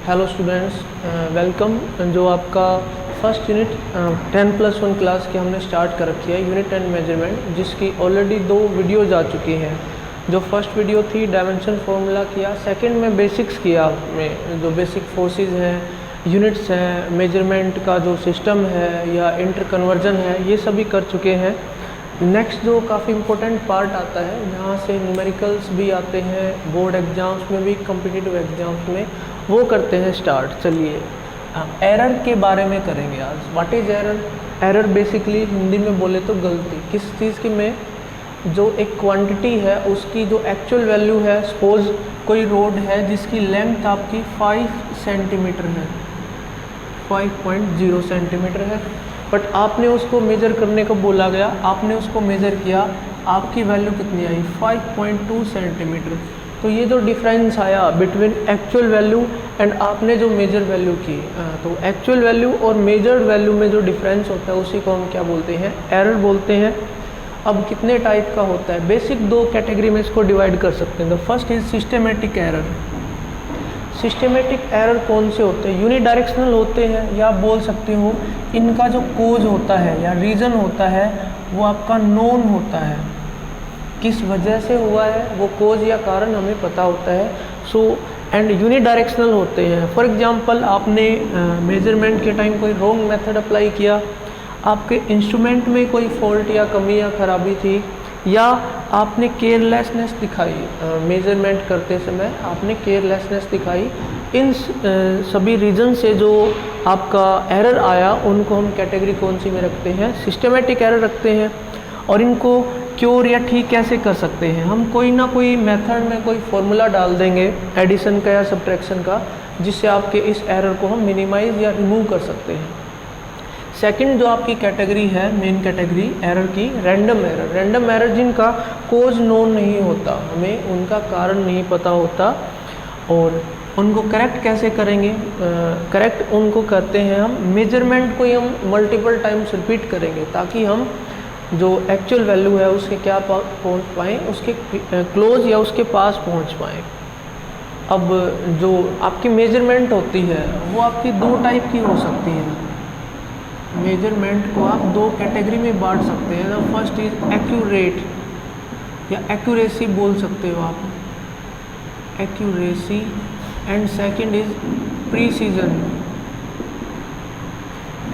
Hello students, welcome. जो आपका first unit 10+1 class की हमने स्टार्ट कर रखी है, यूनिट एंड मेजरमेंट, जिसकी ऑलरेडी 2 वीडियोज़ आ चुकी हैं। जो फर्स्ट वीडियो थी डायमेंशन फार्मूला किया, सेकंड में बेसिक्स किया, में जो बेसिक फोर्सेस हैं, यूनिट्स हैं, मेजरमेंट का जो सिस्टम है या इंटर कन्वर्जन है, ये सभी कर चुके हैं। नेक्स्ट जो काफ़ी इम्पोर्टेंट पार्ट आता है, यहाँ से न्यूमेरिकल्स भी आते हैं, बोर्ड एग्ज़ाम्स में भी, कॉम्पिटिटिव एग्ज़ाम्स में, वो करते हैं स्टार्ट। चलिए एरर के बारे में करेंगे आज। What is error? Error basically Hindi में बोले तो गलती। किस चीज़ की में? जो एक क्वांटिटी है उसकी जो एक्चुअल वैल्यू है, सपोज कोई रोड है जिसकी लेंथ आपकी 5 सेंटीमीटर है, 5.0 सेंटीमीटर है, बट आपने उसको मेज़र करने को बोला गया, आपने उसको मेज़र किया, आपकी वैल्यू कितनी आई? 5.2 सेंटीमीटर। तो ये जो डिफरेंस आया बिटवीन एक्चुअल वैल्यू एंड आपने जो मेजर वैल्यू की, तो एक्चुअल वैल्यू और मेजर्ड वैल्यू में जो डिफरेंस होता है उसी को हम क्या बोलते हैं? एरर बोलते हैं। अब कितने टाइप का होता है? बेसिक 2 कैटेगरी में इसको डिवाइड कर सकते हैं। The first is systematic error. Systematic error कौन से होते हैं? यूनिडायरेक्शनल होते हैं, या आप बोल सकते हो इनका जो कोज होता है या रीज़न होता है वो आपका नोन होता है। किस वजह से हुआ है वो कोज या कारण हमें पता होता है। सो एंड यूनिडायरेक्शनल होते हैं। फॉर एग्जांपल आपने मेजरमेंट के टाइम कोई रॉन्ग मेथड अप्लाई किया, आपके इंस्ट्रूमेंट में कोई फॉल्ट या कमी या खराबी थी, या आपने केयरलेसनेस दिखाई, मेजरमेंट करते समय आपने केयरलेसनेस दिखाई, इन सभी रीज़न से जो आपका एरर आया उनको हम कैटेगरी कौन सी में रखते हैं? सिस्टमेटिक एरर रखते हैं। और इनको क्योर या ठीक कैसे कर सकते हैं? हम कोई ना कोई मेथड में कोई फार्मूला डाल देंगे एडिशन का या सब्ट्रैक्शन का, जिससे आपके इस एरर को हम मिनिमाइज़ या रिमूव कर सकते हैं। सेकंड जो आपकी कैटेगरी है, मेन कैटेगरी एरर की, रैंडम एरर। रैंडम एरर जिनका कोज नोन नहीं होता, हमें उनका कारण नहीं पता होता, और उनको करेक्ट कैसे करेंगे? करेक्ट उनको करते हैं हम मेजरमेंट को ही हम मल्टीपल टाइम्स रिपीट करेंगे, ताकि हम जो एक्चुअल वैल्यू है उसके क्या पहुंच पाएँ, उसके क्लोज या उसके पास पहुंच पाएँ। अब जो आपकी मेजरमेंट होती है वो आपकी 2 टाइप की हो सकती है। मेजरमेंट को आप 2 कैटेगरी में बांट सकते हैं। द फर्स्ट इज एक्यूरेट या एक्यूरेसी बोल सकते हो आप, accuracy, and second is precision.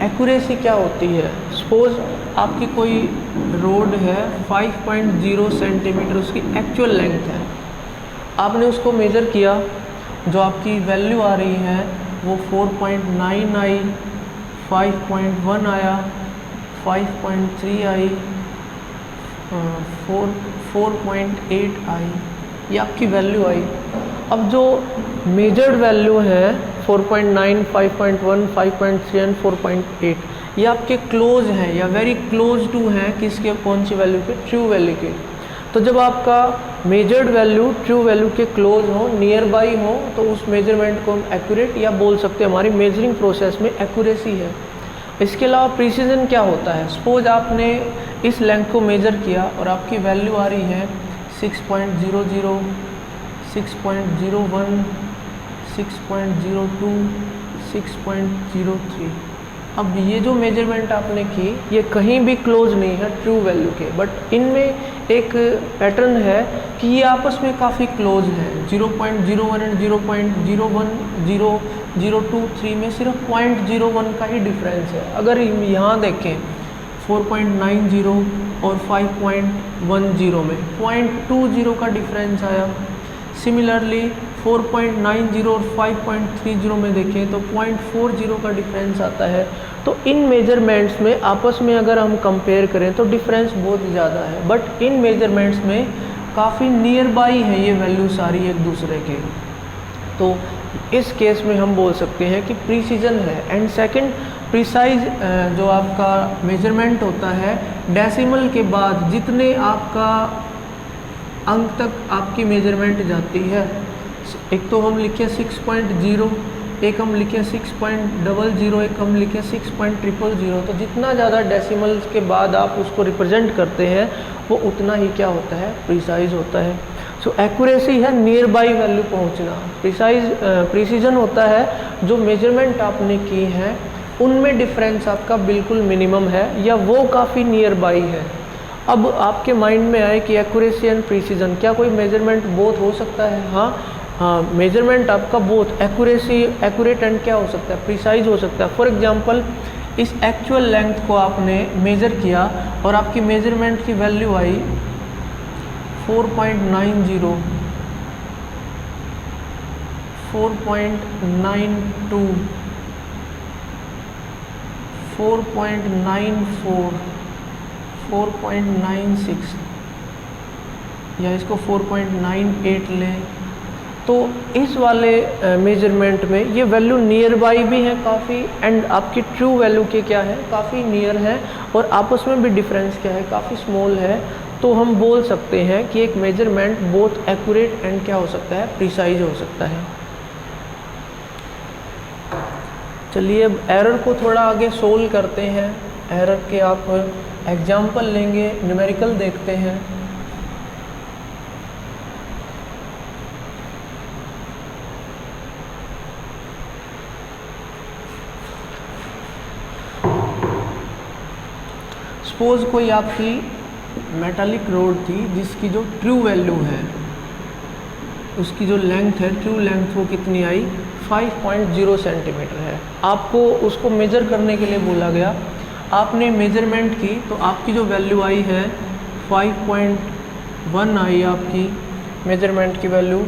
Accuracy क्या होती है? सपोज आपकी कोई रोड है, 5.0 सेंटीमीटर उसकी एक्चुअल लेंथ है, आपने उसको मेज़र किया, जो आपकी वैल्यू आ रही है वो 4.9 आई, 5.1 आया, 5.3 आई, 4.8 आई, ये आपकी वैल्यू आई। अब जो मेजर्ड वैल्यू है 4.9, 5.1, 5.3 एंड 4.8, ये आपके क्लोज हैं या वेरी क्लोज टू हैं किसके? कौन सी वैल्यू के? ट्रू वैल्यू के। तो जब आपका मेजर्ड वैल्यू ट्रू वैल्यू के क्लोज हो, नियर बाई हो, तो उस मेजरमेंट को हम एक्यूरेट या बोल सकते हैं हमारी मेजरिंग प्रोसेस में एक्यूरेसी है। इसके अलावा प्रिसीजन क्या होता है? सपोज आपने इस लेंथ को मेज़र किया और आपकी वैल्यू आ रही है 6.00, 6.01, 6.02, 6.03। अब ये जो मेजरमेंट आपने की ये कहीं भी क्लोज नहीं है ट्रू वैल्यू के, बट इनमें एक पैटर्न है कि ये आपस में काफ़ी क्लोज है। 0.01 एंड 0.01, 0.023 में सिर्फ 0.01 का ही डिफरेंस है। अगर यहाँ देखें 4.90 और 5.10 में 0.20 का डिफरेंस आया। सिमिलरली 4.90 और 5.30 में देखें तो 0.40 का डिफरेंस आता है। तो इन मेजरमेंट्स में आपस में अगर हम कंपेयर करें तो डिफरेंस बहुत ज़्यादा है, बट इन मेजरमेंट्स में काफ़ी नियर बाई है ये वैल्यू सारी एक दूसरे के। तो इस केस में हम बोल सकते हैं कि प्रीसीजन है। एंड सेकंड, प्रिसाइज जो आपका मेजरमेंट होता है, डेसिमल के बाद जितने आपका अंक तक आपकी मेजरमेंट जाती है, एक तो हम लिखे 6.0, एक हम लिखे 6.00, एक हम लिखे 6.000। तो जितना ज़्यादा डेसिमल्स के बाद आप उसको रिप्रेजेंट करते हैं वो उतना ही क्या होता है? प्रिसाइज होता है। सो एक्यूरेसी है नियर बाई वैल्यू पहुंचना, प्रिसीजन होता है जो मेजरमेंट आपने की है उनमें डिफरेंस आपका बिल्कुल मिनिमम है या वो काफ़ी नियर बाई है। अब आपके माइंड में आए कि एक्यूरेसी एंड प्रिसीजन, क्या कोई मेजरमेंट बोथ हो सकता है? हाँ, मेजरमेंट आपका बोथ एक्यूरेट एंड क्या हो सकता है, प्रिसाइज हो सकता है। फॉर एग्जांपल इस एक्चुअल लेंथ को आपने मेज़र किया और आपकी मेजरमेंट की वैल्यू आई 4.90, 4.92, 4.94, 4.96 या इसको 4.98 लें, तो इस वाले मेजरमेंट में ये वैल्यू नियर बाई भी है काफ़ी एंड आपकी ट्रू वैल्यू के क्या है, काफ़ी नियर है और आपस में भी डिफरेंस क्या है, काफ़ी स्मॉल है। तो हम बोल सकते हैं कि एक मेजरमेंट बोथ एक्यूरेट एंड क्या हो सकता है, प्रिसाइज हो सकता है। चलिए अब एरर को थोड़ा आगे सोल्व करते हैं। एरर के आप एग्जाम्पल लेंगे, न्यूमेरिकल देखते हैं। सपोज कोई आपकी मेटालिक रोड थी जिसकी जो ट्रू वैल्यू है, उसकी जो लेंथ है, ट्रू लेंथ वो कितनी आई, 5.0 सेंटीमीटर है। आपको उसको मेज़र करने के लिए बोला गया, आपने मेजरमेंट की तो आपकी जो वैल्यू आई है 5.1 आई, आपकी मेजरमेंट की वैल्यू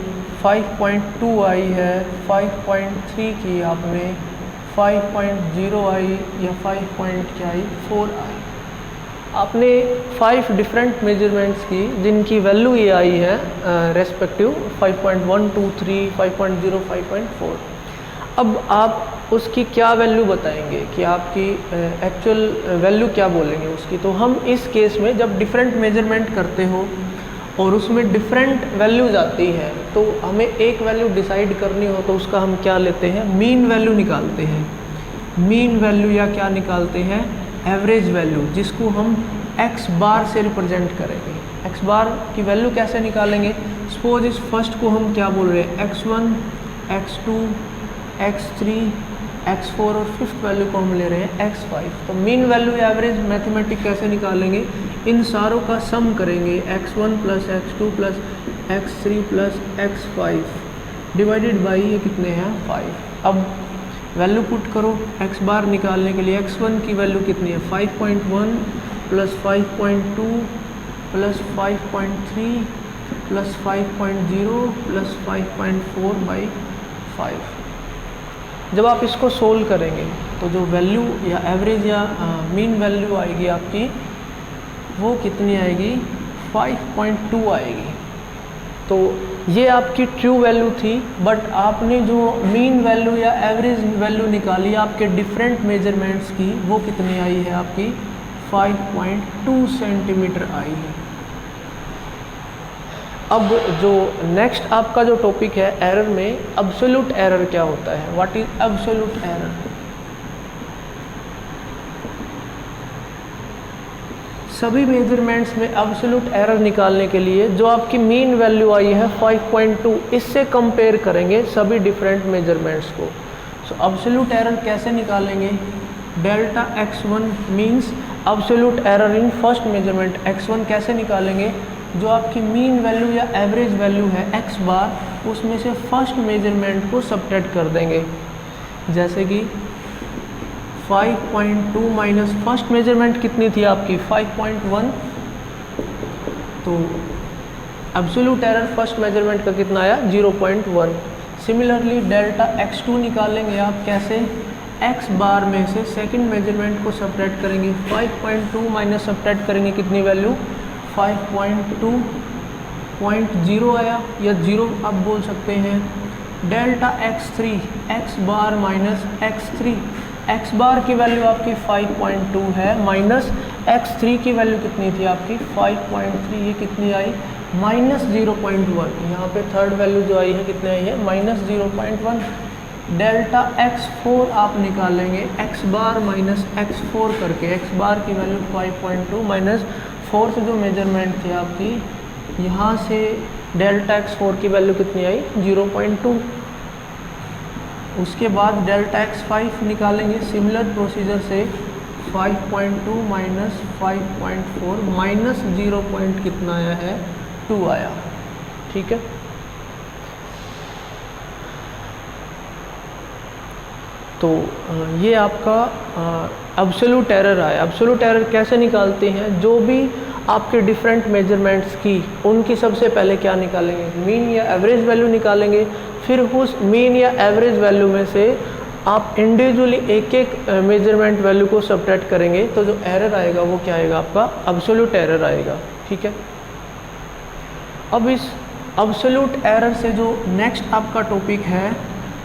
5.2 आई है, 5.3 की आपने, 5.0 आई या 4 आई। आपने 5 डिफरेंट मेजरमेंट्स की जिनकी वैल्यू ये आई है रेस्पेक्टिव 5.1, 2, 3, 5.0, 5.4। अब आप उसकी क्या वैल्यू बताएंगे कि आपकी एक्चुअल वैल्यू क्या बोलेंगे उसकी। तो हम इस केस में जब डिफरेंट मेजरमेंट करते हो और उसमें डिफरेंट वैल्यूज आती हैं तो हमें एक वैल्यू डिसाइड करनी हो तो उसका हम क्या लेते हैं, मीन वैल्यू निकालते हैं। मीन वैल्यू या क्या निकालते हैं, एवरेज वैल्यू, जिसको हम x बार से रिप्रेजेंट करेंगे। x बार की वैल्यू कैसे निकालेंगे, सपोज इस फर्स्ट को हम क्या बोल रहे हैं, x1, x2, x3, x4 और फिफ्थ वैल्यू को हम ले रहे हैं x5। तो मीन वैल्यू एवरेज मैथमेटिक कैसे निकालेंगे, इन सारों का सम करेंगे, x1 plus x2 plus x3 plus x5 divided by ये कितने हैं 5। अब वैल्यू पुट करो x बार निकालने के लिए, x1 की वैल्यू कितनी है 5.1 plus 5.2 plus 5.3 plus 5.0 plus 5.4 by 5। जब आप इसको सोल्व करेंगे तो जो वैल्यू या एवरेज या मीन वैल्यू आएगी आपकी वो कितनी आएगी, 5.2 आएगी। तो ये आपकी ट्रू वैल्यू थी, बट आपने जो मीन वैल्यू या एवरेज वैल्यू निकाली आपके डिफरेंट मेजरमेंट्स की, वो कितनी आई है आपकी 5.2 सेंटीमीटर आई है। अब जो नेक्स्ट आपका जो टॉपिक है एरर में, एब्सोल्यूट एरर क्या होता है, व्हाट इज एब्सोल्यूट एरर। सभी मेजरमेंट्स में एब्सोल्यूट एरर निकालने के लिए जो आपकी मीन वैल्यू आई है 5.2, इससे कंपेयर करेंगे सभी डिफरेंट मेजरमेंट्स को। सो एब्सोल्यूट एरर कैसे निकालेंगे, delta x1 means absolute error in first measurement. x1 कैसे निकालेंगे, जो आपकी मीन वैल्यू या एवरेज वैल्यू है x बार, उसमें से फर्स्ट मेजरमेंट को सबट्रैक्ट कर देंगे। जैसे कि 5.2 माइनस फर्स्ट मेजरमेंट कितनी थी आपकी 5.1, तो एब्सोल्यूट एरर फर्स्ट मेजरमेंट का कितना आया 0.1। सिमिलरली डेल्टा x2 निकालेंगे आप कैसे, x बार में से सेकंड मेजरमेंट को सबट्रैक्ट करेंगे, 5.2 माइनस सबट्रैक्ट करेंगे कितनी वैल्यू 5.2.0 आया या 0 आप बोल सकते हैं। डेल्टा x3 x बार माइनस x3, x बार की वैल्यू आपकी 5.2 है, माइनस x3 की वैल्यू कितनी थी आपकी 5.3, ये कितनी आई माइनस 0.1। यहाँ पे थर्ड वैल्यू जो आई है कितनी आई है माइनस 0.1। डेल्टा x4 आप निकालेंगे x बार माइनस x4 करके, x बार की वैल्यू 5.2 माइनस फोर्थ जो मेजरमेंट थी आपकी यहाँ से डेल्टा x4 की वैल्यू कितनी आई 0.2। उसके बाद डेल्टा x5 निकालेंगे सिमिलर प्रोसीजर से 5.2 माइनस 5.4 माइनस 0 पॉइंट कितना आया है 2 आया। ठीक है, तो ये आपका एब्सोल्यूट एरर आया। एब्सोल्यूट एरर कैसे निकालते हैं, जो भी आपके डिफरेंट मेजरमेंट्स की उनकी सबसे पहले क्या निकालेंगे, मीन या एवरेज वैल्यू निकालेंगे। फिर उस मीन या एवरेज वैल्यू में से आप इंडिविजुअली एक एक मेजरमेंट वैल्यू को सबट्रैक्ट करेंगे, तो जो एरर आएगा वो क्या आएगा, आपका एब्सोल्यूट एरर आएगा। ठीक है, अब इस एब्सोल्यूट एरर से जो नेक्स्ट आपका टॉपिक है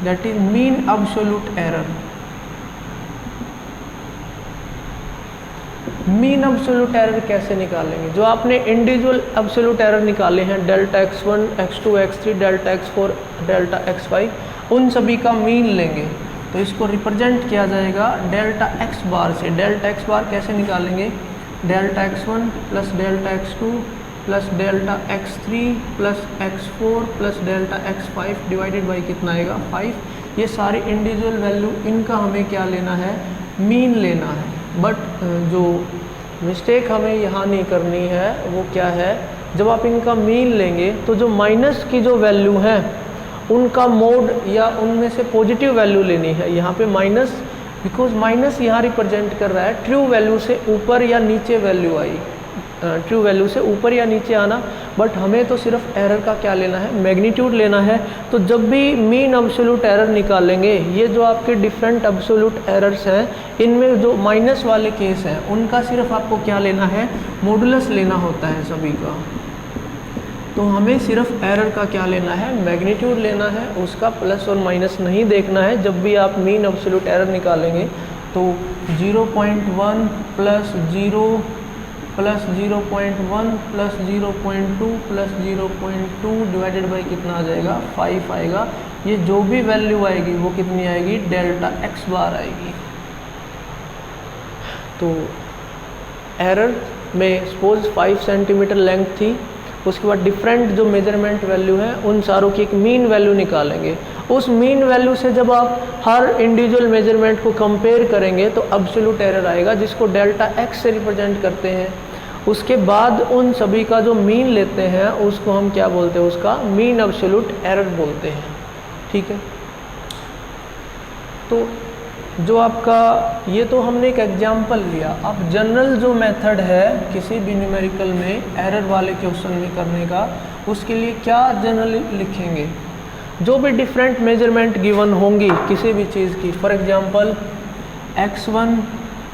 that is mean absolute error. Mean absolute error कैसे निकालेंगे, जो आपने इंडिविजुअल एब्सोल्यूट एरर निकाले हैं delta x1, x2, x3, delta x4, delta x5, उन सभी का मीन लेंगे तो इसको रिप्रेजेंट किया जाएगा डेल्टा x बार से। डेल्टा x बार कैसे निकालेंगे, delta x1 plus delta x2 plus delta x3 plus x4 plus delta x5 divided by कितना आएगा 5। ये सारे इंडिविजुअल वैल्यू, इनका हमें क्या लेना है, मीन लेना है। बट जो मिस्टेक हमें यहाँ नहीं करनी है वो क्या है, जब आप इनका मीन लेंगे तो जो माइनस की जो वैल्यू है उनका मोड या उनमें से पॉजिटिव वैल्यू लेनी है। यहाँ पे माइनस, बिकॉज माइनस यहाँ रिप्रेजेंट कर रहा है ट्रू वैल्यू से ऊपर या नीचे वैल्यू आई, ट्रू वैल्यू से ऊपर या नीचे आना। बट हमें तो सिर्फ एरर का क्या लेना है, मैग्नीट्यूड लेना है। तो जब भी मीन एब्सोल्यूट एरर निकालेंगे, ये जो आपके डिफरेंट एब्सोल्यूट एरर्स हैं, इनमें जो माइनस वाले केस हैं उनका सिर्फ आपको क्या लेना है, मॉडुलस लेना होता है सभी का। तो हमें सिर्फ एरर का क्या लेना है, मैग्नीट्यूड लेना है, उसका प्लस और माइनस नहीं देखना है। जब भी आप मीन एब्सोल्यूट एरर निकालेंगे तो 0.1 plus 0 plus 0.1 plus 0.2 plus 0.2 divided by कितना आ जाएगा 5 आएगा। ये जो भी वैल्यू आएगी वो कितनी आएगी, डेल्टा x बार आएगी। तो एरर में सपोज 5 सेंटीमीटर लेंथ थी, उसके बाद डिफरेंट जो मेजरमेंट वैल्यू है उन सारों की एक मीन वैल्यू निकालेंगे। उस मीन वैल्यू से जब आप हर इंडिविजुअल मेजरमेंट को कंपेयर करेंगे तो एब्सोल्यूट एरर आएगा, जिसको डेल्टा x से रिप्रेजेंट करते हैं। उसके बाद उन सभी का जो मीन लेते हैं उसको हम क्या बोलते हैं, उसका मीन एब्सोल्यूट एरर बोलते हैं। ठीक है, तो जो आपका ये तो हमने एक एग्जाम्पल लिया। अब जनरल जो मेथड है किसी भी न्यूमेरिकल में एरर वाले क्वेश्चन में करने का, उसके लिए क्या जनरल लिखेंगे, जो भी डिफरेंट मेजरमेंट गिवन होंगी किसी भी चीज़ की, for example x1,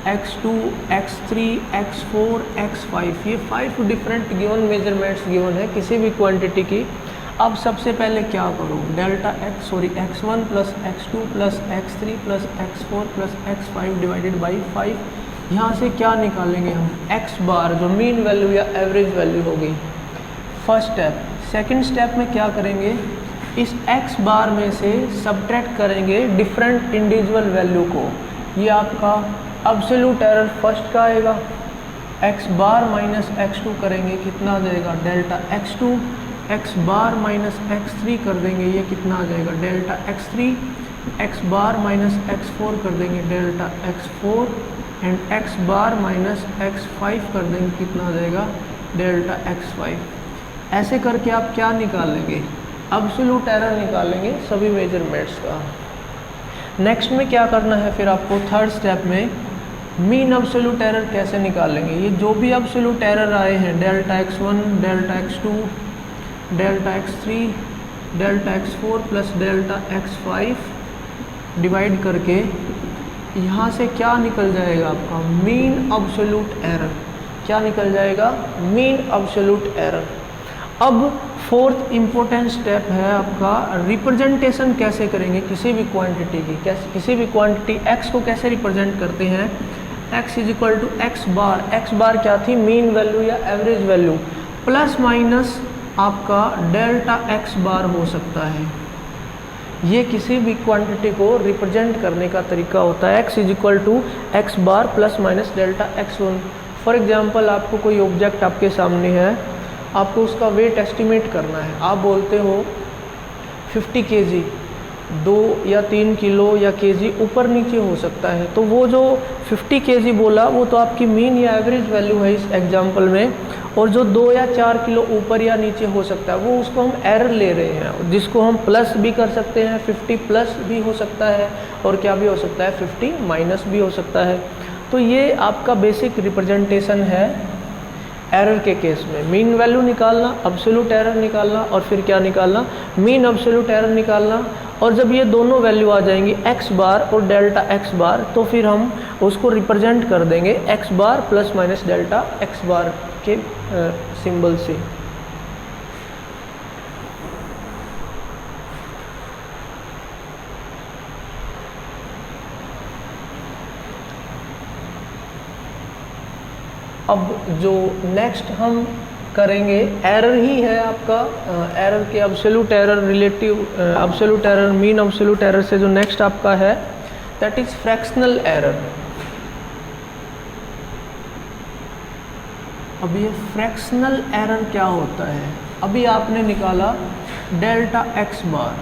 x2, x3, x4, x5, ये 5 डिफरेंट गिवन मेजरमेंट्स गिवन है किसी भी क्वांटिटी की। अब सबसे पहले क्या करो, delta x1 plus x2 plus x3 plus x4 plus x5 divided by 5। यहाँ से क्या निकालेंगे हम, x बार, जो मीन वैल्यू या एवरेज वैल्यू होगी, फर्स्ट स्टेप। सेकंड स्टेप में क्या करेंगे, इस x बार में से सबट्रैक्ट करेंगे डिफरेंट इंडिविजुअल वैल्यू को। ये आपका एब्सोल्यूट एरर फर्स्ट का आएगा। x बार माइनस x2 करेंगे, कितना आ जाएगा, डेल्टा x2। x बार माइनस x3 कर देंगे, ये कितना आ जाएगा, डेल्टा x3। x बार माइनस x4 कर देंगे, delta x4। And x bar minus x5 कर देंगे, कितना आ जाएगा, डेल्टा x5। ऐसे करके आप क्या निकालेंगे, एब्सोल्यूट एरर निकालेंगे सभी मेजरमेंट्स का। नेक्स्ट में क्या करना है फिर आपको, थर्ड स्टेप में मीन एब्सोल्यूट एरर कैसे निकालेंगे। ये जो भी एब्सोल्यूट एरर आए हैं, delta x1, delta x2, delta x3, delta x4 plus delta x5 divide करके यहाँ से क्या निकल जाएगा आपका, मीन एब्सोल्यूट एरर। क्या निकल जाएगा, मीन एब्सोल्यूट एरर। अब फोर्थ इम्पोर्टेंट स्टेप है आपका, रिप्रेजेंटेशन कैसे करेंगे किसी भी क्वांटिटी की। कैसे, किसी भी क्वांटिटी x को कैसे रिप्रेजेंट करते हैं, x is equal to x bar. x bar क्या थी, मीन वैल्यू या एवरेज वैल्यू, प्लस माइनस आपका डेल्टा x बार हो सकता है। ये किसी भी क्वांटिटी को रिप्रेजेंट करने का तरीका होता है, x is equal to x bar plus minus delta x1। For example आपको कोई ऑब्जेक्ट आपके सामने है, आपको उसका वेट एस्टिमेट करना है। आप बोलते हो 50 kg, 2 या 3 किलो या केजी ऊपर नीचे हो सकता है, तो वो जो 50 kg बोला वो तो आपकी मीन या एवरेज वैल्यू है इस एग्जाम्पल में, और जो 2 या 4 किलो ऊपर या नीचे हो सकता है वो उसको हम एरर ले रहे हैं, जिसको हम प्लस भी कर सकते हैं, 50 प्लस भी हो सकता है, और क्या भी हो सकता है 50 माइनस भी हो सकता है। तो ये आपका बेसिक रिप्रेजेंटेशन है एरर के केस में। मीन वैल्यू निकालना, अब्सोल्यूट एरर निकालना, और फिर क्या निकालना, मीन अब्सोल्यूट एरर निकालना। और जब ये दोनों वैल्यू आ जाएंगी x बार और डेल्टा x बार, तो फिर हम उसको रिप्रेजेंट कर देंगे x bar plus minus delta x बार के सिंबल से। अब जो नेक्स्ट हम करेंगे एरर ही है आपका, एरर के absolute error, relative absolute error, mean absolute error से जो नेक्स्ट आपका है दैट इज फ्रैक्शनल एरर। अब ये फ्रैक्शनल एरर क्या होता है? अभी आपने निकाला डेल्टा एक्स बार,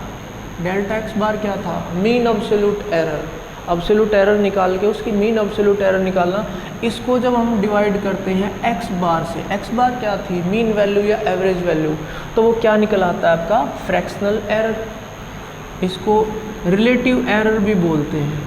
डेल्टा एक्स बार क्या था, mean absolute error. Absolute error निकाल के उसकी मीन अब्सोल्यूट एरर निकालना, इसको जब हम डिवाइड करते हैं x बार से, x बार क्या थी, मीन वैल्यू या एवरेज वैल्यू, तो वो क्या निकल आता है आपका फ्रैक्शनल एरर। इसको रिलेटिव एरर भी बोलते हैं।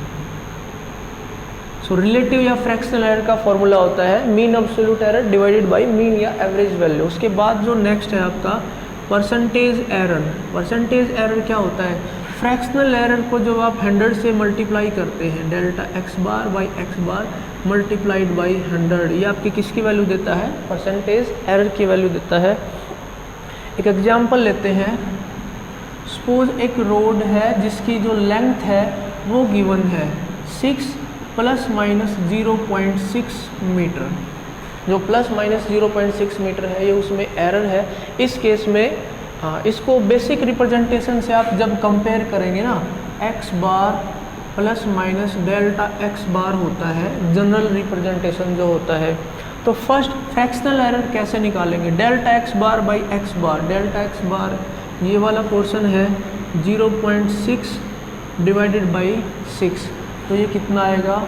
सो रिलेटिव या फ्रैक्शनल एरर का फॉर्मूला होता है mean absolute error divided by mean या एवरेज वैल्यू। उसके बाद जो नेक्स्ट है आपका परसेंटेज एरर। परसेंटेज एरर क्या होता है, फ्रैक्शनल एरर को जब आप 100 से मल्टीप्लाई करते हैं, delta x bar by x bar multiplied by 100, ये आपकी किसकी वैल्यू देता है, परसेंटेज एरर की वैल्यू देता है। एक एग्जांपल लेते हैं, सपोज एक रोड है जिसकी जो लेंथ है वो गिवन है 6 प्लस माइनस 0.6 मीटर। जो प्लस माइनस 0.6 मीटर है ये उसमें एरर है। इस केस में इसको बेसिक रिप्रेजेंटेशन से आप जब कंपेयर करेंगे ना, x bar plus minus delta x बार होता है जनरल रिप्रेजेंटेशन जो होता है। तो फर्स्ट फ्रैक्शनल एरर कैसे निकालेंगे, delta x bar by x bar, delta x बार ये वाला पोर्शन है 0.6 डिवाइडेड बाई 6, तो ये कितना आएगा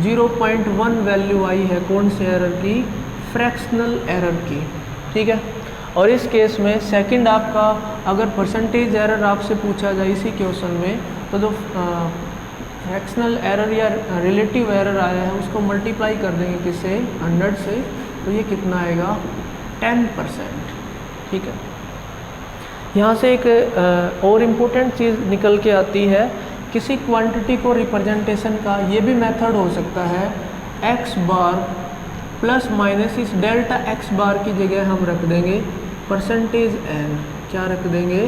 0.1 वैल्यू आई है कौन से एरर की, फ्रैक्शनल एरर की। ठीक है, और इस केस में सेकंड आपका अगर परसेंटेज एरर आपसे पूछा जाए इसी क्वेश्चन में, तो जो फ्रैक्शनल एरर या रिलेटिव एरर आया है उसको मल्टीप्लाई कर देंगे किससे, 100 से, तो ये कितना आएगा 10%। ठीक है, यहाँ से एक और इम्पोर्टेंट चीज़ निकल के आती है, किसी क्वांटिटी को रिप्रेजेंटेशन का ये भी मेथड हो सकता है, x बार प्लस माइनस इस डेल्टा x बार की जगह हम रख देंगे परसेंटेज एरर। क्या रख देंगे,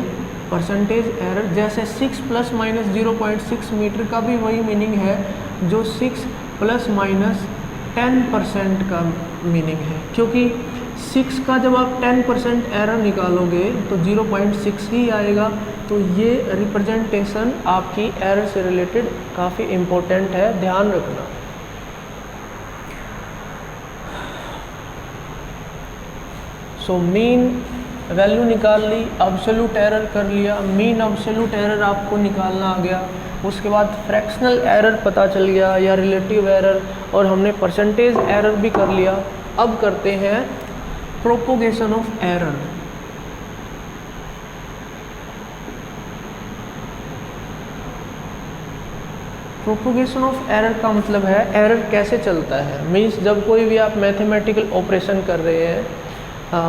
परसेंटेज एरर। जैसे 6 प्लस माइनस 0.6 मीटर का भी वही मीनिंग है जो 6 प्लस माइनस 10% का मीनिंग है, क्योंकि 6 का जब आप 10% एरर निकालोगे तो 0.6 ही आएगा। तो ये रिप्रेजेंटेशन आपकी एरर से रिलेटेड काफ़ी इम्पोर्टेंट है, ध्यान रखना। सो मीन वैल्यू निकाल ली, अब्सोल्यूट एरर कर लिया, मीन अब्सोल्यूट एरर आपको निकालना आ गया। उसके बाद फ्रैक्शनल एरर पता चल गया या रिलेटिव एरर, और हमने परसेंटेज एरर भी कर लिया। अब करते हैं propagation of error. Propagation of error का मतलब है एरर कैसे चलता है। मीन्स जब कोई भी आप मैथमेटिकल ऑपरेशन कर रहे हैं,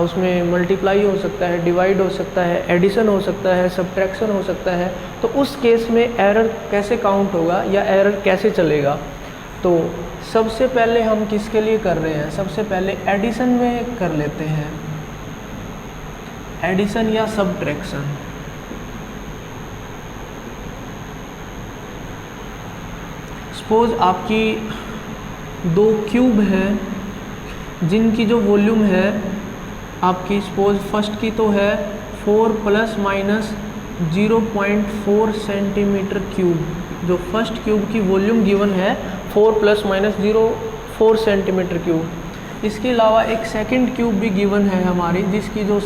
उसमें मल्टीप्लाई हो सकता है, डिवाइड हो सकता है, एडिशन हो सकता है, सब्ट्रैक्शन हो सकता है, तो उस केस में एरर कैसे काउंट होगा या एरर कैसे चलेगा। तो सबसे पहले हम किसके लिए कर रहे हैं, सबसे पहले एडिशन में कर लेते हैं, एडिशन या सब्ट्रैक्शन। सपोज आपकी 2 क्यूब हैं जिनकी जो वॉल्यूम है आपकी, सपोज फर्स्ट की तो है 4 प्लस माइनस 0.4 सेंटीमीटर क्यूब। जो फर्स्ट क्यूब की वॉल्यूम गिवन है 4 प्लस माइनस 0.4 सेंटीमीटर क्यूब। इसके अलावा एक सेकंड क्यूब भी गिवन है हमारी, जिसकी जो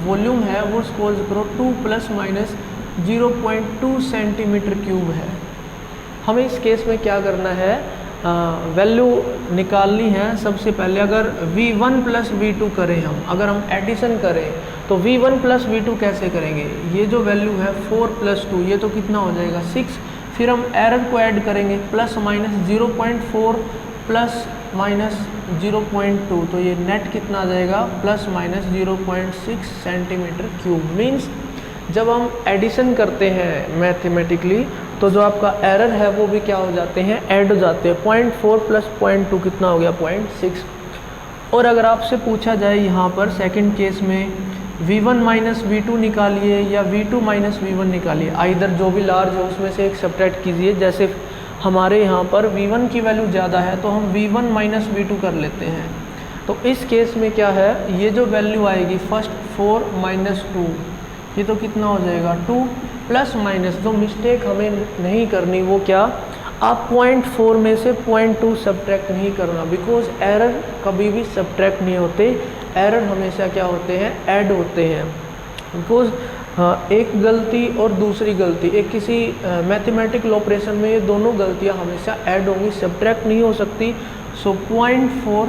वॉल्यूम है वो सपोज करो 2 ± 0.2 सेंटीमीटर क्यूब है। हमें इस केस में क्या करना है, वैल्यू निकालनी है। सबसे पहले अगर V1 + V2 करें हम, अगर हम एडिशन करें तो V1 + V2 कैसे करेंगे, ये जो वैल्यू है 4 + 2 ये तो कितना हो जाएगा 6, फिर हम एरर को ऐड करेंगे ±0.4 ±0.2, तो ये नेट कितना आ जाएगा ±0.6 सेंटीमीटर क्यूब। मीन्स जब हम एडिशन करते हैं मैथमेटिकली तो जो आपका एरर है वो भी क्या हो जाते हैं, ऐड हो जाते हैं। 0.4 + 0.2 कितना हो गया 0.6। और अगर आपसे पूछा जाए यहाँ पर सेकंड केस में V1 - V2 निकालिए या V2 - V1 निकालिए, आइदर जो भी लार्ज है उसमें से एक सब्ट्रैक्ट कीजिए। जैसे हमारे यहाँ पर V1 की वैल्यू ज़्यादा है तो हम V1 - V2 कर लेते हैं। तो इस केस में क्या है, ये जो वैल्यू आएगी फर्स्ट 4 - 2 ये तो कितना हो जाएगा 2 ± जो मिस्टेक हमें नहीं करनी वो क्या, आप 0.4 में से 0.2 सब्ट्रैक्ट नहीं करना, बिकॉज एरर कभी भी सब्ट्रैक्ट नहीं होते, एरर हमेशा क्या होते हैं, ऐड होते हैं। बिकॉज एक गलती और दूसरी गलती, एक किसी मैथमेटिकल ऑपरेशन में ये दोनों गलतियां हमेशा ऐड होंगी, सब्ट्रैक्ट नहीं हो सकती। सो 0.4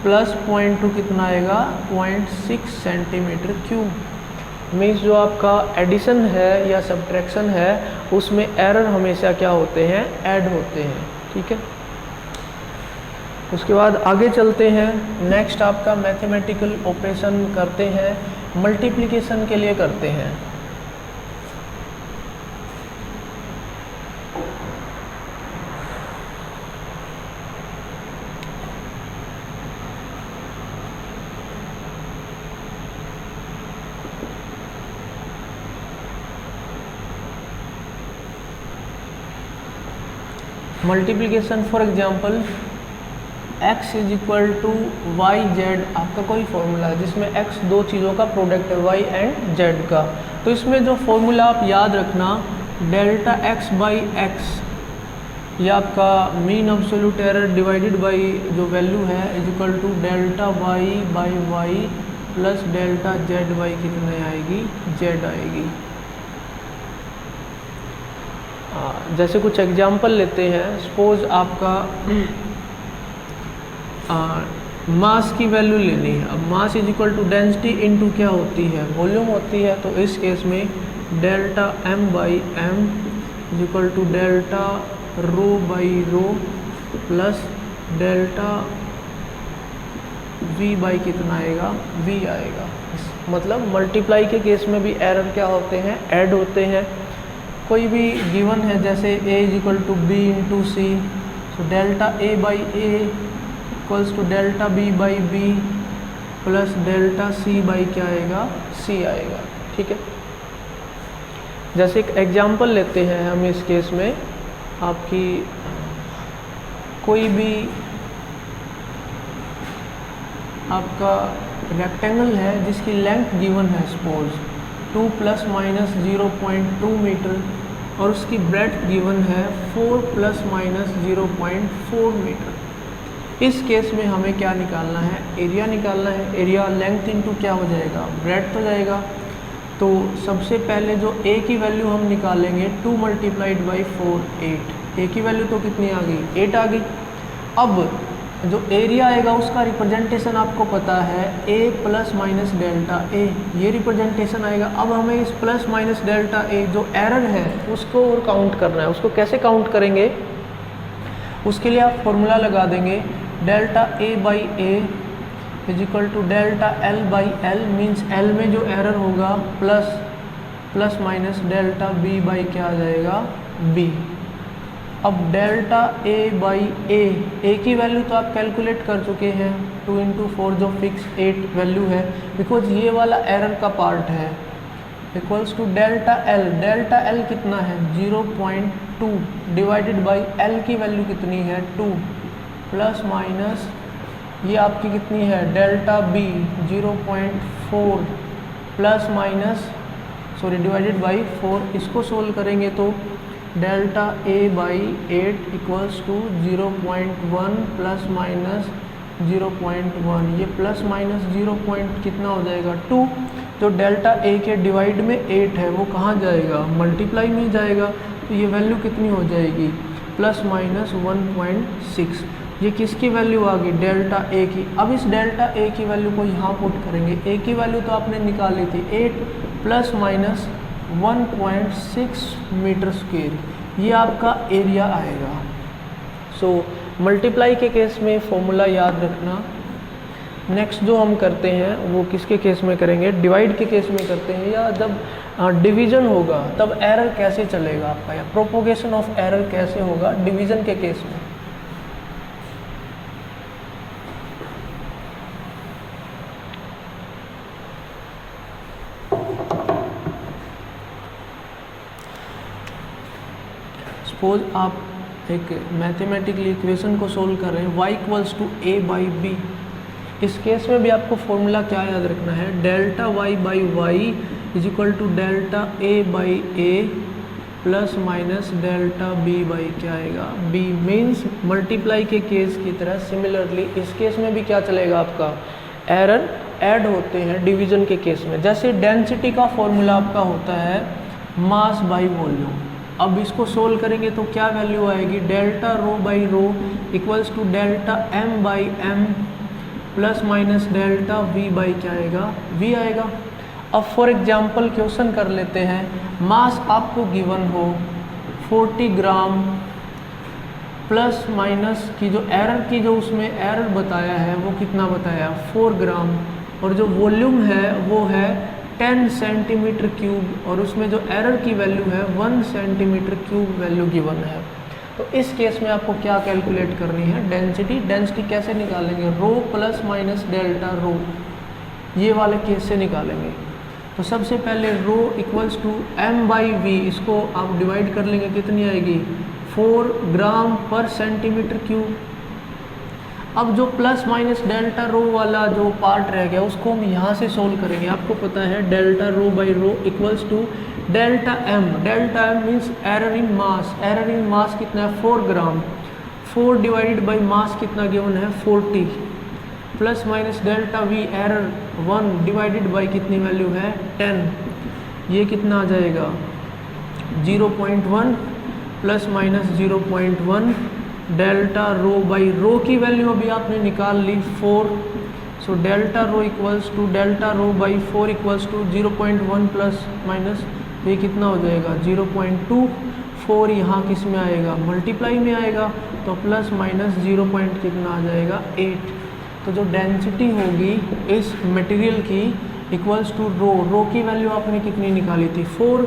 + 0.2 कितना आएगा 0.6 सेंटीमीटर क्यूब। मीन्स जो आपका एडिशन है या सब्ट्रैक्शन है उसमें एरर हमेशा क्या होते हैं, ऐड होते हैं। ठीक है, उसके बाद आगे चलते हैं। नेक्स्ट आपका मैथमेटिकल ऑपरेशन करते हैं, मल्टीप्लिकेशन के लिए करते हैं। Multiplication for example x = YZ आपका कोई फॉर्मूला है जिसमें x दो चीज़ों का प्रोडक्ट है y एंड z का। तो इसमें जो फॉर्मूला आप याद रखना, Δx/x ये आपका mean absolute error divided by जो वैल्यू है = Δy/y + Δz/y कितने आएगी, z आएगी। जैसे कुछ एग्जाम्पल लेते हैं। सपोज आपका मास की वैल्यू लेनी है। अब मास = डेंसिटी इनटू क्या होती है, वॉल्यूम होती है। तो इस केस में Δm/m = Δρ/ρ प्लस ΔV/ कितना आएगा, v आएगा। मतलब मल्टीप्लाई के केस में भी एरर क्या होते हैं, ऐड होते हैं। कोई भी गिवन है जैसे a = b × c, तो ΔA/a = ΔB/b प्लस ΔC/ क्या आएगा, c आएगा। ठीक है, जैसे एक एग्जांपल लेते हैं हम। इस केस में आपकी कोई भी आपका रेक्टेंगल है जिसकी लेंथ गिवन है सपोज 2 ± 0.2 मीटर और उसकी ब्रेड्थ गिवन है 4 ± 0.4 मीटर। इस केस में हमें क्या निकालना है, एरिया निकालना है। एरिया लेंथ इनटू क्या हो जाएगा, ब्रेड्थ हो जाएगा। तो सबसे पहले जो a की वैल्यू हम निकालेंगे 2 × 4 8, a की वैल्यू तो कितनी आ गई, 8 आ गई। अब जो एरिया आएगा उसका रिप्रेजेंटेशन आपको पता है a ± ΔA, ये रिप्रेजेंटेशन आएगा। अब हमें इस ± ΔA जो एरर है उसको और काउंट करना है। उसको कैसे काउंट करेंगे, उसके लिए आप फॉर्मूला लगा देंगे ΔA/A = ΔL/L, मीन्स L में जो एरर होगा प्लस ΔB/ क्या आ जाएगा, B। अब ΔA/A, A की वैल्यू तो आप कैलकुलेट कर चुके हैं 2 × 4 जो फिक्स 8 वैल्यू है, बिकॉज ये वाला एरर का पार्ट है। = ΔL, ΔL कितना है 0.2 डिवाइडेड बाय L की वैल्यू कितनी है 2 प्लस माइनस ये आपकी कितनी है ΔB 0.4 plus minus divided by 4। इसको सोल्व करेंगे तो ΔA/8 = 0.1 प्लस माइनस 0.1, ये प्लस माइनस 0 पॉइंट कितना हो जाएगा 2। जो डेल्टा ए के डिवाइड में 8 है वो कहाँ जाएगा, मल्टीप्लाई में जाएगा, तो ये वैल्यू कितनी हो जाएगी प्लस माइनस 1.6। ये किसकी वैल्यू आ गई, डेल्टा ए की। अब इस डेल्टा ए की वैल्यू को यहाँ पुट करेंगे, ए की वैल्यू तो आपने निकाली थी 8 प्लस माइनस 1.6 मीटर स्क्वेयर, ये आपका एरिया आएगा। सो मल्टीप्लाई के केस में फॉर्मूला याद रखना। नेक्स्ट जो हम करते हैं वो किसके केस में करेंगे, डिवाइड के केस में करते हैं, या जब डिवीज़न होगा तब एरर कैसे चलेगा आपका, या प्रोपोगेशन ऑफ एरर कैसे होगा डिवीज़न के केस में। सपोज आप एक मैथमेटिकली इक्वेशन को सोल्व कर रहे हैं, y equals to a by b. इस केस में भी आपको फॉर्मूला क्या याद रखना है, delta y by y is equal to delta a by a plus minus delta b by क्या आएगा b। मीन्स मल्टीप्लाई के केस की तरह सिमिलरली इस केस में भी क्या चलेगा आपका, एरर ऐड होते हैं डिवीज़न के केस में। जैसे डेंसिटी का फॉर्मूला आपका होता है मास बाई वॉल्यूम। अब इसको सोल्व करेंगे तो क्या वैल्यू आएगी, delta rho by rho equals to delta m by m plus minus delta v by क्या आएगा वी आएगा। अब फॉर एग्जांपल क्वेश्चन कर लेते हैं, मास आपको गिवन हो 40 ग्राम प्लस माइनस की जो एरर की जो उसमें एरर बताया है वो कितना बताया 4 ग्राम, और जो वॉल्यूम है वो है 10 सेंटीमीटर क्यूब, और उसमें जो एरर की वैल्यू है 1 सेंटीमीटर क्यूब वैल्यू गिवन है। तो इस केस में आपको क्या कैलकुलेट करनी है, डेंसिटी। डेंसिटी कैसे निकालेंगे, rho plus minus delta rho, ये वाले केस से निकालेंगे। तो सबसे पहले rho equals to M by V, इसको आप डिवाइड कर लेंगे, कितनी आएगी 4 ग्राम पर सेंटीमीटर क्यूब। अब जो प्लस माइनस डेल्टा रो वाला जो पार्ट रह गया उसको हम यहाँ से सोल्व करेंगे। आपको पता है delta rho by rho equals to delta M. Delta M means error in mass. Error in mass कितना है 4 ग्राम, 4 डिवाइडेड बाई मास कितना गिवन है 40, plus minus delta v error 1 divided by कितनी वैल्यू है 10, ये कितना आ जाएगा 0.1 plus minus 0.1 delta rho by rho की वैल्यू अभी आपने निकाल ली 4। So delta rho equals to delta rho by 4 equals to 0.1 plus minus, ये कितना हो जाएगा 0.2। 4 यहाँ किस में आएगा, मल्टीप्लाई में आएगा, तो प्लस माइनस 0 पॉइंट कितना आ जाएगा 8। तो जो डेंसिटी होगी इस मटेरियल की इक्वल्स टू रो की वैल्यू आपने कितनी निकाली थी 4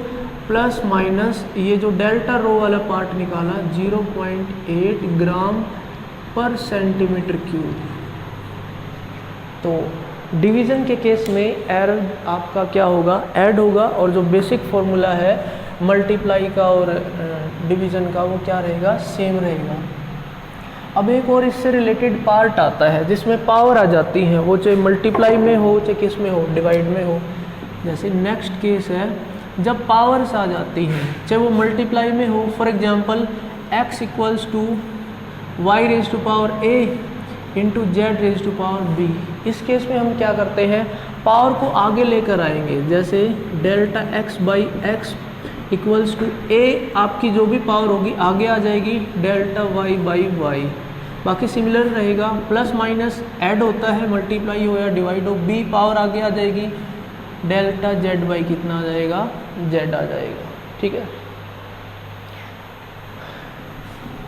प्लस माइनस ये जो डेल्टा रो वाला पार्ट निकाला 0.8 ग्राम पर सेंटीमीटर क्यूब। तो डिवीज़न के केस में एरर आपका क्या होगा, ऐड होगा, और जो बेसिक फॉर्मूला है मल्टीप्लाई का और डिवीज़न का वो क्या रहेगा, सेम रहेगा। अब एक और इससे रिलेटेड पार्ट आता है जिसमें पावर आ जाती है, वो चाहे मल्टीप्लाई में हो चाहे किस में हो, डिवाइड में हो। जैसे नेक्स्ट केस है जब पावर्स आ जाती हैं, चाहे वो मल्टीप्लाई में हो, for example x equals to y raise to power a into z raise to power b। इस केस में हम क्या करते हैं, पावर को आगे लेकर आएंगे। जैसे delta x by x equals to a, आपकी जो भी पावर होगी आगे आ जाएगी डेल्टा y बाई वाई, बाकी सिमिलर रहेगा। प्लस माइनस ऐड होता है, मल्टीप्लाई हो या डिवाइड हो, b पावर आगे आ जाएगी डेल्टा जेड बाई कितना आ जाएगा जेड आ जाएगा। ठीक है।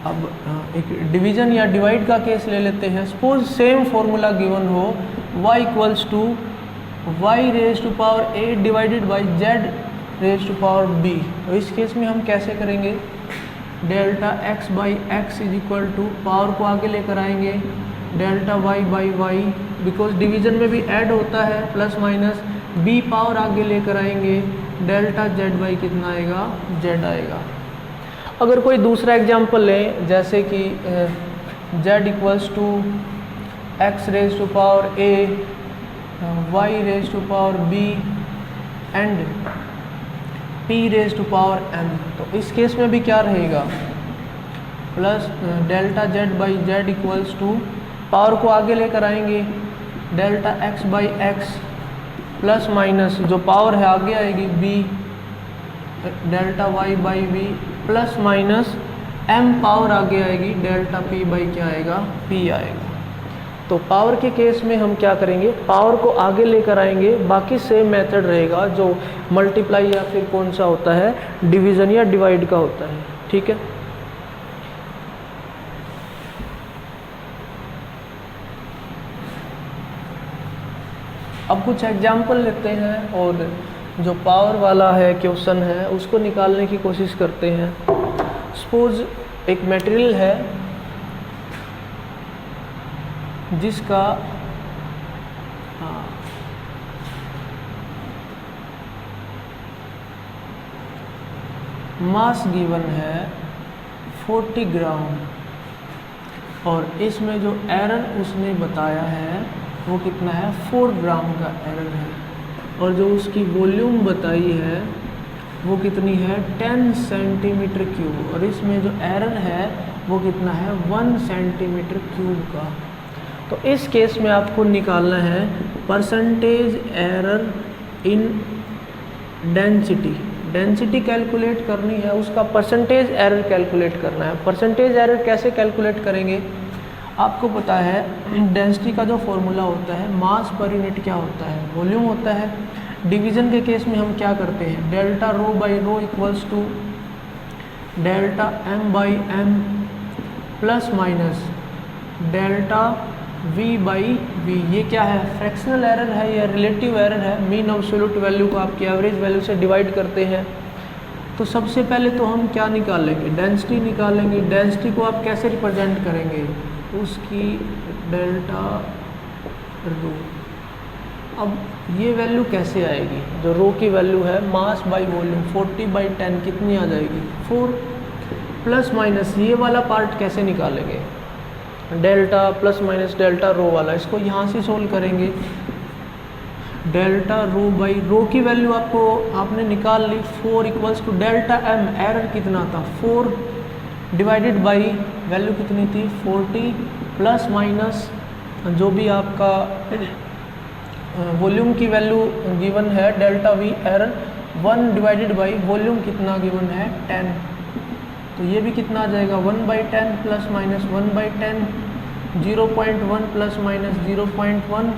अब एक डिवीज़न या डिवाइड का केस ले लेते हैं। सपोज सेम फॉर्मूला गिवन हो y equals to y raise to power a divided by z raise to power b। तो इस केस में हम कैसे करेंगे, delta x by x is equal to power को आगे लेकर आएंगे delta y by y, because division में भी ऐड होता है, प्लस माइनस b पावर आगे लेकर आएंगे डेल्टा z बाई कितना आएगा z आएगा। अगर कोई दूसरा एग्जांपल लें, जैसे कि z equals to x raise to power a y raise to power b and p raise to power m, तो इस केस में भी क्या रहेगा, plus delta z by z equals to power को आगे लेकर आएंगे, delta x by x plus minus जो पावर है आगे आएगी b delta y by v plus minus m power आगे आएगी डेल्टा p बाई क्या आएगा p आएगा। तो पावर के केस में हम क्या करेंगे, पावर को आगे लेकर आएंगे, बाकी सेम मेथड रहेगा जो मल्टीप्लाई या फिर कौन सा होता है डिवीज़न या डिवाइड का होता है। ठीक है, अब कुछ एग्जाम्पल लेते हैं और जो पावर वाला है क्वेश्चन है उसको निकालने की कोशिश करते हैं। सपोज एक मटेरियल है जिसका मास गिवन है 40 ग्राम और इसमें जो एरर उसने बताया है वो कितना है 4 ग्राम का एरर है और जो उसकी वॉल्यूम बताई है वो कितनी है 10 सेंटीमीटर क्यूब और इसमें जो एरर है वो कितना है 1 सेंटीमीटर क्यूब का। तो इस केस में आपको निकालना है परसेंटेज एरर इन डेंसिटी। डेंसिटी कैलकुलेट करनी है, उसका परसेंटेज एरर कैलकुलेट करना है। परसेंटेज एरर कैसे कैलकुलेट करेंगे, आपको पता है डेंसिटी का जो फॉर्मूला होता है मास पर यूनिट क्या होता है वॉल्यूम होता है। डिवीज़न के केस में हम क्या करते हैं, delta rho by rho equals to delta m by m plus minus delta v by v। ये क्या है, फ्रैक्शनल एरर है या रिलेटिव एरर है। मीन एब्सोल्यूट वैल्यू को आपकी एवरेज वैल्यू से डिवाइड करते हैं। तो सबसे पहले तो हम क्या निकालेंगे, डेंसिटी निकालेंगे। डेंसिटी को आप कैसे रिप्रेजेंट करेंगे, उसकी डेल्टा रो। अब ये वैल्यू कैसे आएगी, जो रो की वैल्यू है मास बाई वॉल्यूम 40/10 कितनी आ जाएगी 4 प्लस माइनस ये वाला पार्ट कैसे निकालेंगे, डेल्टा प्लस माइनस डेल्टा रो वाला, इसको यहाँ से सोल्व करेंगे। डेल्टा रो बाई रो की वैल्यू आपने निकाल ली 4 equals to delta m, error कितना था 4 डिवाइडेड बाई वैल्यू कितनी थी 40 प्लस माइनस जो भी आपका वॉल्यूम की वैल्यू गिवन है delta v, error 1 divided by volume कितना गिवन है 10। तो ये भी कितना आ जाएगा 1/10 plus minus 1/10 0.1 plus minus 0.1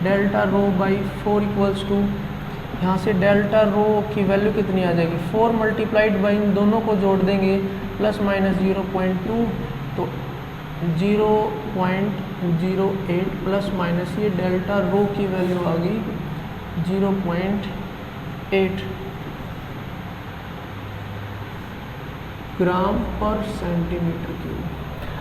delta rho by 4 equals to यहाँ से डेल्टा रो की वैल्यू कितनी आ जाएगी 4 मल्टीप्लाइड बाई इन दोनों को जोड़ देंगे प्लस माइनस 0.2 तो 0.08 प्लस माइनस ये डेल्टा रो की वैल्यू आ गई 0.8 ग्राम पर सेंटीमीटर क्यूब।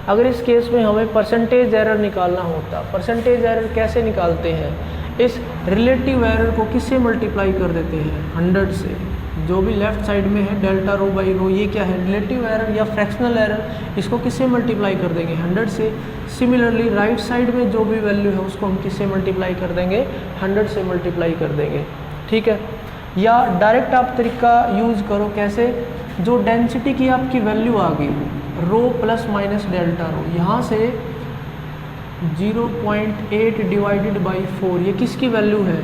अगर इस केस में हमें परसेंटेज एरर निकालना होता, परसेंटेज एरर कैसे निकालते हैं, इस रिलेटिव एरर को किससे मल्टीप्लाई कर देते हैं 100 से। जो भी लेफ्ट साइड में है डेल्टा रो बाई रो ये क्या है रिलेटिव एरर या फ्रैक्शनल एरर, इसको किससे मल्टीप्लाई कर देंगे 100 से। सिमिलरली राइट साइड में जो भी वैल्यू है उसको हम किससे मल्टीप्लाई कर देंगे 100 से मल्टीप्लाई कर देंगे। ठीक है, या डायरेक्ट आप तरीका यूज़ करो, कैसे, जो डेंसिटी की आपकी वैल्यू आ गई रो प्लस माइनस डेल्टा रो, यहाँ से 0.8 डिवाइडेड बाई 4 ये किसकी वैल्यू है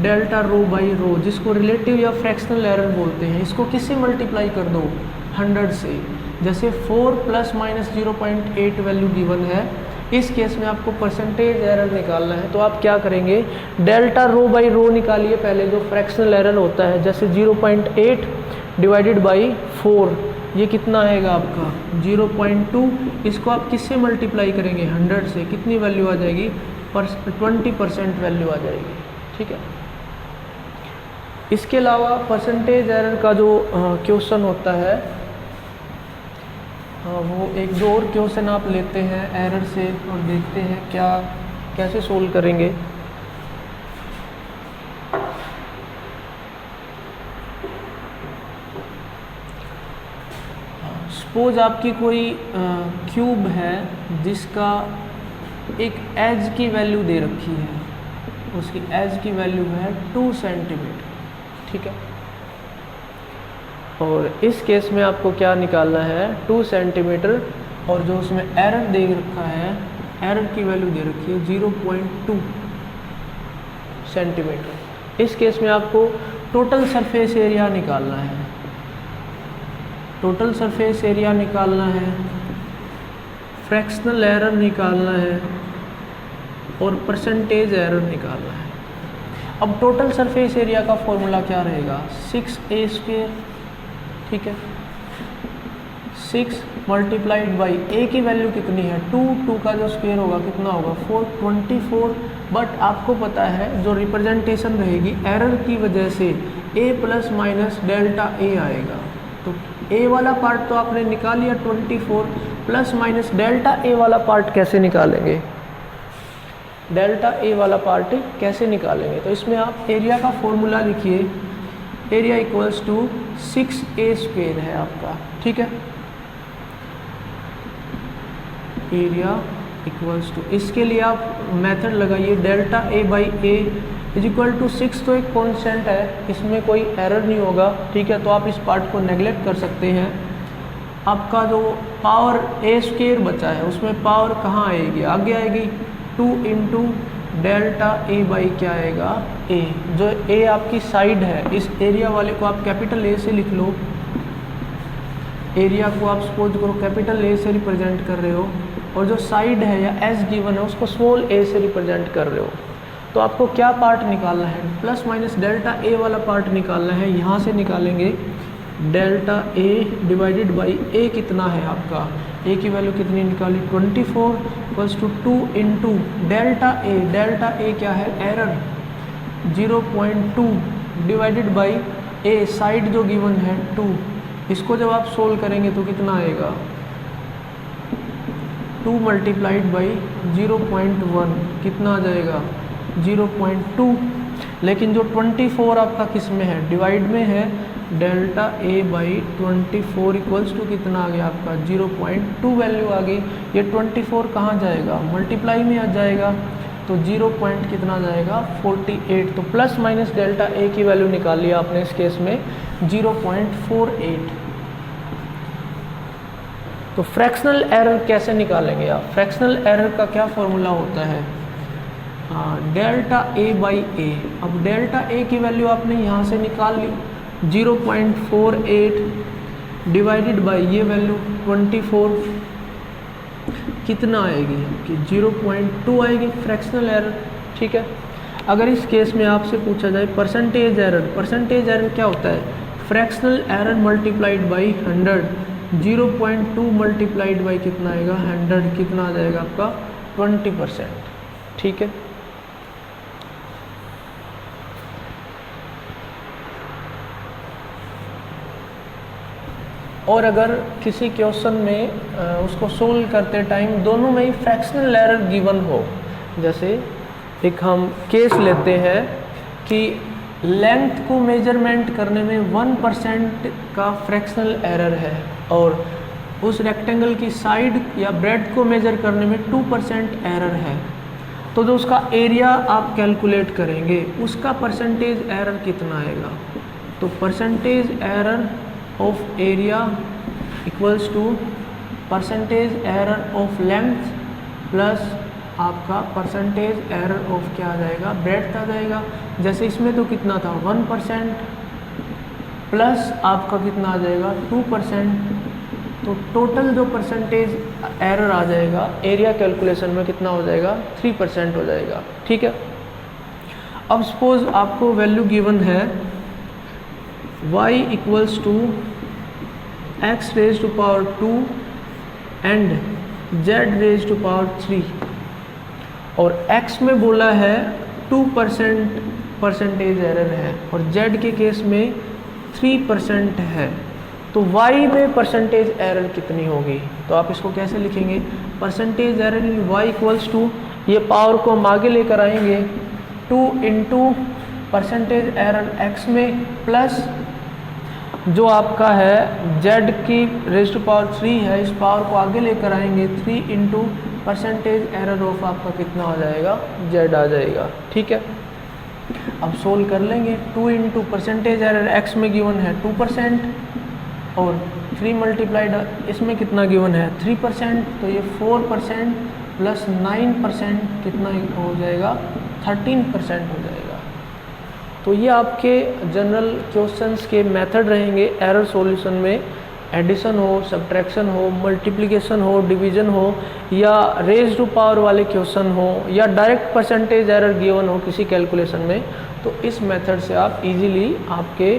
डेल्टा रो बाई रो, जिसको रिलेटिव या फ्रैक्शनल एरर बोलते हैं। इसको किससे मल्टीप्लाई कर दो 100 से। जैसे 4 प्लस माइनस 0.8 वैल्यू गिवन है, इस केस में आपको परसेंटेज एरर निकालना है तो आप क्या करेंगे डेल्टा रो बाई रो निकालिए पहले, जो फ्रैक्शनल एरर होता है। जैसे 0.8 डिवाइडेड बाई 4 ये कितना आएगा आपका 0.2, इसको आप किससे मल्टीप्लाई करेंगे 100 से, कितनी वैल्यू आ जाएगी 20% वैल्यू आ जाएगी। ठीक है, इसके अलावा परसेंटेज एरर का जो क्वेश्चन होता है वो एक दो और क्वेश्चन आप लेते हैं एरर से और देखते हैं क्या कैसे सोल्व करेंगे। सपोज आपकी कोई क्यूब है जिसका एक एज की वैल्यू दे रखी है, उसकी एज की वैल्यू है 2 सेंटीमीटर। ठीक है, और इस केस में आपको क्या निकालना है 2 सेंटीमीटर, और जो उसमें एरर दे रखा है एरर की वैल्यू दे रखी है 0.2 सेंटीमीटर। इस केस में आपको टोटल सरफेस एरिया निकालना है, टोटल सरफेस एरिया निकालना है, फ्रैक्शनल एरर निकालना है और परसेंटेज एरर निकालना है। अब टोटल सरफेस एरिया का फॉर्मूला क्या रहेगा, 6a², ठीक है, 6 मल्टीप्लाइड बाई a की वैल्यू कितनी है 2 का जो स्क्वायर होगा कितना होगा 424। बट आपको पता है जो रिप्रेजेंटेशन रहेगी एरर की वजह से a plus minus delta a आएगा। तो a वाला पार्ट तो आपने निकाल लिया 24, प्लस माइनस डेल्टा a वाला पार्ट कैसे निकालेंगे, डेल्टा a वाला पार्ट कैसे निकालेंगे। तो इसमें आप एरिया का फॉर्मूला लिखिए, एरिया इक्वल्स टू 6a² है आपका, ठीक है, एरिया इक्वल्स टू, इसके लिए आप मेथड लगाइए delta a by a is equal to 6, तो एक कांस्टेंट है, इसमें कोई एरर नहीं होगा, ठीक है। तो आप इस पार्ट को नेगलेक्ट कर सकते हैं। आपका जो पावर a² बचा है उसमें पावर कहाँ आएगी, आगे आएगी 2 इंटू डेल्टा a बाई क्या आएगा a, जो a आपकी साइड है, इस एरिया वाले को आप कैपिटल A से लिख लो, एरिया को आप सपोज करो कैपिटल A से रिप्रेजेंट कर रहे हो और जो साइड है या एस गिवन है उसको स्मॉल a से रिप्रेजेंट कर रहे हो। तो आपको क्या पार्ट निकालना है, प्लस माइनस डेल्टा a वाला पार्ट निकालना है। यहाँ से निकालेंगे delta a divided by a कितना है आपका, a की वैल्यू कितनी निकाली 24 equals to 2 into delta a क्या है error 0.2 divided by a, side जो गिवन है 2, इसको जब आप सोल्व करेंगे तो कितना आएगा 2 मल्टीप्लाइड बाई 0.1 कितना आ जाएगा 0.2। लेकिन जो 24 आपका किस में है, डिवाइड में है, delta a by 24 equals to कितना आ गया आपका 0.2 वैल्यू आ गई। ये 24 कहाँ जाएगा, मल्टीप्लाई में आ जाएगा, तो 0 पॉइंट कितना जाएगा 48। तो प्लस माइनस डेल्टा a की वैल्यू निकाल लिया आपने इस केस में 0.48। तो फ्रैक्शनल एरर कैसे निकालेंगे आप, फ्रैक्शनल एरर का क्या फॉर्मूला होता है, डेल्टा a बाई ए। अब डेल्टा a की वैल्यू आपने यहाँ से निकाल ली 0.48 डिवाइडेड बाई ये वैल्यू 24 कितना आएगी कि 0.2 आएगी फ्रैक्शनल एरर, ठीक है। अगर इस केस में आपसे पूछा जाए परसेंटेज एरर, परसेंटेज एरर क्या होता है, fractional error multiplied by 100, 0.2 multiplied by कितना आएगा 100, कितना आ जाएगा आपका 20%, ठीक है। और अगर किसी क्वेश्चन में उसको सोल्व करते टाइम दोनों में ही फ्रैक्शनल एरर गिवन हो, जैसे एक हम केस लेते हैं कि लेंथ को मेजरमेंट करने में 1% का फ्रैक्शनल एरर है और उस रेक्टेंगल की साइड या ब्रेड को मेजर करने में 2% एरर है, तो जो उसका एरिया आप कैलकुलेट करेंगे उसका परसेंटेज एरर कितना आएगा। तो percentage error of area equals to percentage error of length plus आपका परसेंटेज एरर ऑफ क्या आ जाएगा ब्रेड्थ आ जाएगा। जैसे इसमें तो कितना था 1% प्लस आपका कितना आ जाएगा 2%, तो टोटल जो परसेंटेज एरर आ जाएगा एरिया कैलकुलेशन में कितना हो जाएगा 3% हो जाएगा, ठीक है। अब सपोज आपको वैल्यू गिवन है y equals to x raise to power 2 and z raise to power 3 और x में बोला है 2% परसेंटेज एरर है और z के केस में 3% है, तो y में परसेंटेज एरर कितनी होगी। तो आप इसको कैसे लिखेंगे, percentage error in y equals to, ये पावर को हम आगे लेकर आएंगे 2 इंटू परसेंटेज एरर x में प्लस जो आपका है z की रेज टू पावर 3 है, इस पावर को आगे लेकर आएंगे 3 इंटू परसेंटेज एरर ऑफ आपका कितना हो जाएगा z आ जाएगा, ठीक है। अब सोल्व कर लेंगे 2 इंटू परसेंटेज एरर x में गिवन है 2% और 3 मल्टीप्लाइड इसमें कितना गिवन है 3%, तो ये 4% प्लस 9% कितना हो जाएगा, 13% हो जाएगा। तो ये आपके जनरल क्वेश्चंस के मेथड रहेंगे एरर सॉल्यूशन में। एडिशन हो, सब्ट्रैक्शन हो, मल्टीप्लिकेशन हो, डिवीजन हो, या रेज टू पावर वाले क्वेश्चन हो, या डायरेक्ट परसेंटेज एरर गिवन हो किसी कैलकुलेशन में, तो इस मेथड से आप इजीली आपके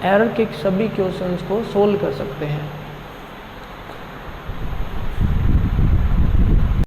एरर के सभी क्वेश्चंस को सोल्व कर सकते हैं।